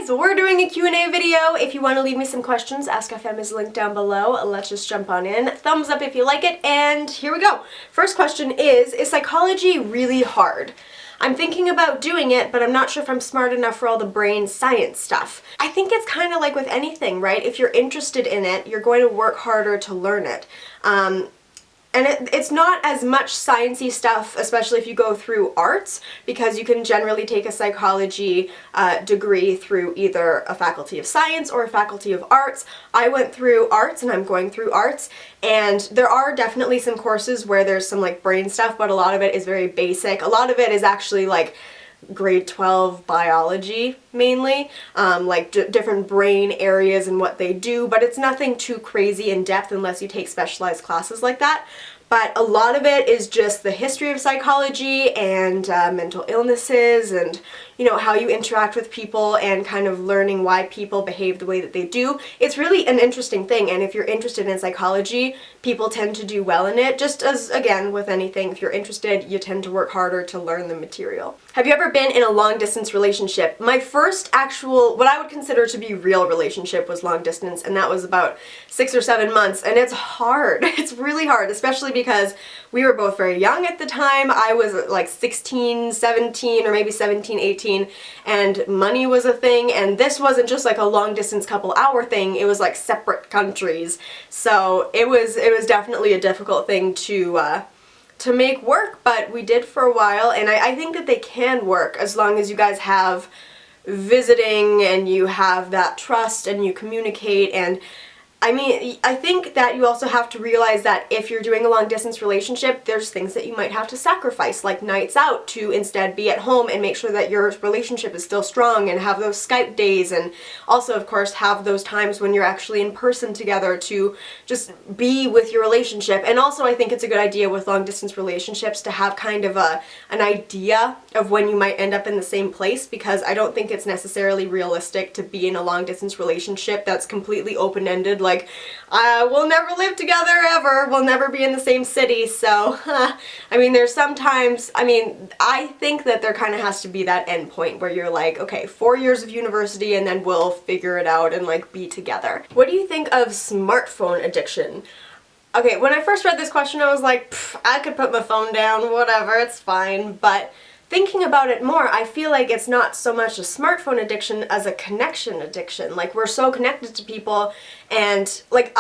guys, we're doing a Q&A video. If you want to leave me some questions, Ask.fm is linked down below. Let's just jump on in. Thumbs up if you like it, and here we go. First question is psychology really hard? I'm thinking about doing it, but I'm not sure if I'm smart enough for all the brain science stuff. I think it's kind of like with anything, right? If you're interested in it, you're going to work harder to learn it. And it's not as much sciencey stuff, especially if you go through arts, because you can generally take a psychology degree through either a faculty of science or a faculty of arts. I went through arts and I'm going through arts, and there are definitely some courses where there's some like brain stuff, but a lot of it is very basic. A lot of it is actually like grade 12 biology mainly, like different brain areas and what they do, but it's nothing too crazy in depth unless you take specialized classes like that. But a lot of it is just the history of psychology and mental illnesses and, you know, how you interact with people and kind of learning why people behave the way that they do. It's really an interesting thing, and if you're interested in psychology, people tend to do well in it. Just as, again, with anything, if you're interested, you tend to work harder to learn the material. Have you ever been in a long-distance relationship? My first actual, what I would consider to be real relationship was long distance, and that was about 6 or 7 months, and it's hard. It's really hard, especially because we were both very young at the time. I was like 16, 17, or maybe 17, 18, and money was a thing, and this wasn't just like a long distance couple hour thing, it was like separate countries. So it was definitely a difficult thing to make work, but we did for a while, and I think that they can work as long as you guys have visiting and you have that trust and you communicate. And I mean, I think that you also have to realize that if you're doing a long distance relationship, there's things that you might have to sacrifice, like nights out, to instead be at home and make sure that your relationship is still strong, and have those Skype days, and also, of course, have those times when you're actually in person together to just be with your relationship. And also, I think it's a good idea with long distance relationships to have kind of an idea of when you might end up in the same place, because I don't think it's necessarily realistic to be in a long distance relationship that's completely open-ended, like, we'll never live together ever, we'll never be in the same city. So, I mean, there's sometimes, I mean, I think that there kind of has to be that end point where you're like, okay, 4 years of university and then we'll figure it out and like be together. What do you think of smartphone addiction? Okay, when I first read this question, I was like, I could put my phone down, whatever, it's fine, but thinking about it more, I feel like it's not so much a smartphone addiction as a connection addiction. Like, we're so connected to people, and like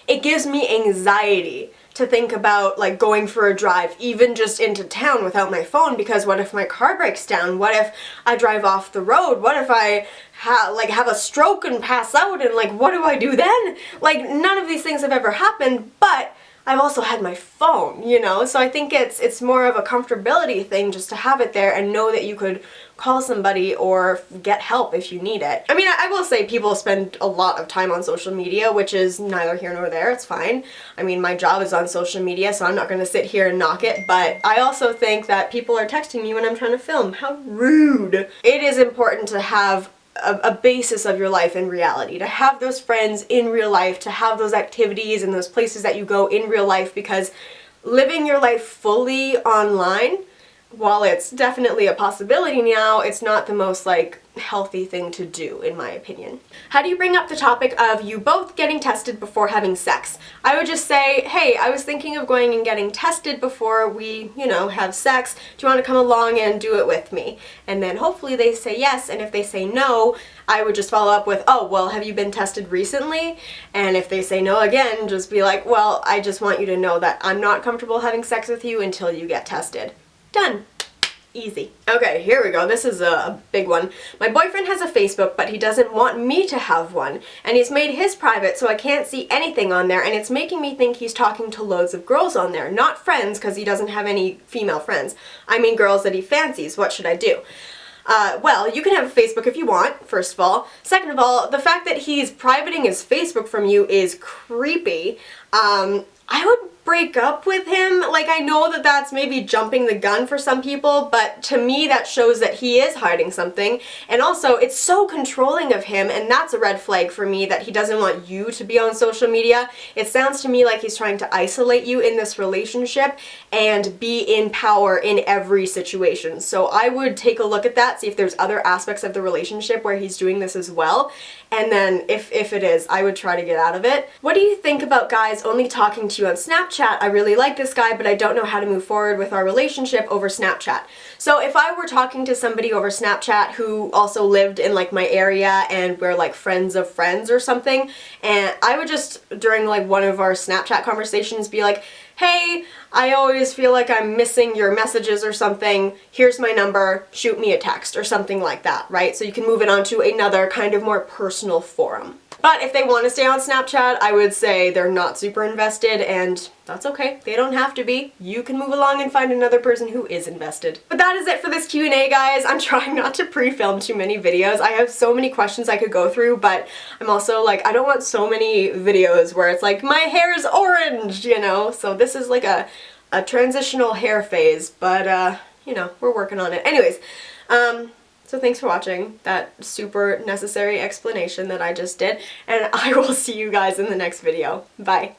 it gives me anxiety to think about like going for a drive, even just into town, without my phone, because what if my car breaks down? What if I drive off the road? What if I have a stroke and pass out, and like, what do I do then? Like, none of these things have ever happened, but I've also had my phone, you know? So I think it's more of a comfortability thing just to have it there and know that you could call somebody or get help if you need it. I mean, I will say people spend a lot of time on social media, which is neither here nor there, it's fine. I mean, my job is on social media, so I'm not gonna sit here and knock it, but I also think that people are texting me when I'm trying to film. How rude. It is important to have a basis of your life in reality, to have those friends in real life, to have those activities and those places that you go in real life, because living your life fully online, while it's definitely a possibility now, it's not the most like healthy thing to do, in my opinion. How do you bring up the topic of you both getting tested before having sex? I would just say, hey, I was thinking of going and getting tested before we, you know, have sex. Do you want to come along and do it with me? And then hopefully they say yes, and if they say no, I would just follow up with, oh, well, have you been tested recently? And if they say no again, just be like, well, I just want you to know that I'm not comfortable having sex with you until you get tested. Done. Easy. Okay, here we go. This is a big one. My boyfriend has a Facebook, but he doesn't want me to have one. And he's made his private so I can't see anything on there, and it's making me think he's talking to loads of girls on there. Not friends, because he doesn't have any female friends. I mean girls that he fancies. What should I do? Well, you can have a Facebook if you want, first of all. Second of all, the fact that he's privating his Facebook from you is creepy. I would break up with him. Like, I know that that's maybe jumping the gun for some people, but to me that shows that he is hiding something. And also, it's so controlling of him, and that's a red flag for me, that he doesn't want you to be on social media. It sounds to me like he's trying to isolate you in this relationship and be in power in every situation. So I would take a look at that, see if there's other aspects of the relationship where he's doing this as well. And then if it is, I would try to get out of it. What do you think about guys only talking to you on Snapchat? I really like this guy, but I don't know how to move forward with our relationship over Snapchat. So if I were talking to somebody over Snapchat who also lived in like my area and we're like friends of friends or something, and I would just, during like one of our Snapchat conversations, be like, hey, I always feel like I'm missing your messages or something. Here's my number, shoot me a text or something like that, right? So you can move it on to another kind of more personal forum. But if they want to stay on Snapchat, I would say they're not super invested, and that's okay. They don't have to be. You can move along and find another person who is invested. But that is it for this Q&A, guys. I'm trying not to pre-film too many videos. I have so many questions I could go through, but I'm also like, I don't want so many videos where it's like, my hair is orange, you know? So this is like a transitional hair phase, but you know, we're working on it. Anyways, so thanks for watching that super necessary explanation that I just did, and I will see you guys in the next video. Bye.